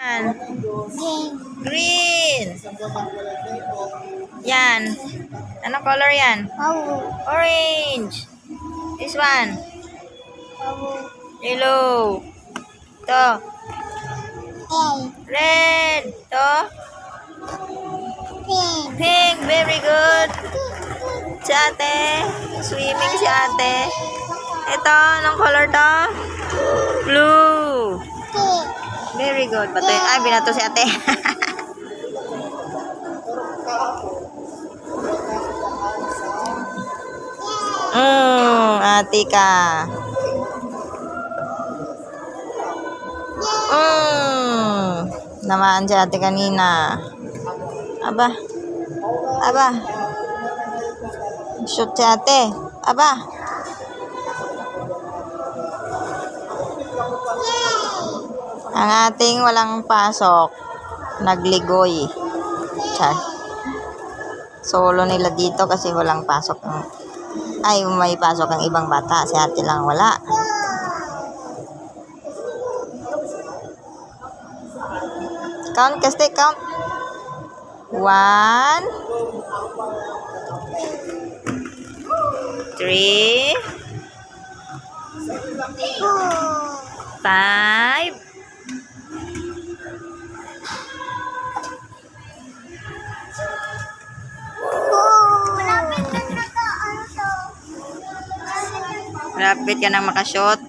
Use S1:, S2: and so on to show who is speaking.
S1: Yan. Green. Yan. Anong color yan? Orange. This one. Yellow. Ito. Red. Ito. Pink. Very good. Si ate. Swimming si ate. Ito. Anong color to? Blue. Very good. Bato yun. Ay, binato si ate. Ate ka. Namaan si ate kanina. Aba. Aba. Shoot si ate. Aba. Ang ating walang pasok, nagligoy. Char. Solo nila dito kasi walang pasok. Ay, may pasok ang ibang bata. Si ate lang wala. Count, Kaste, count. 1, 3, 5, 6. Rapid ka nang makashot.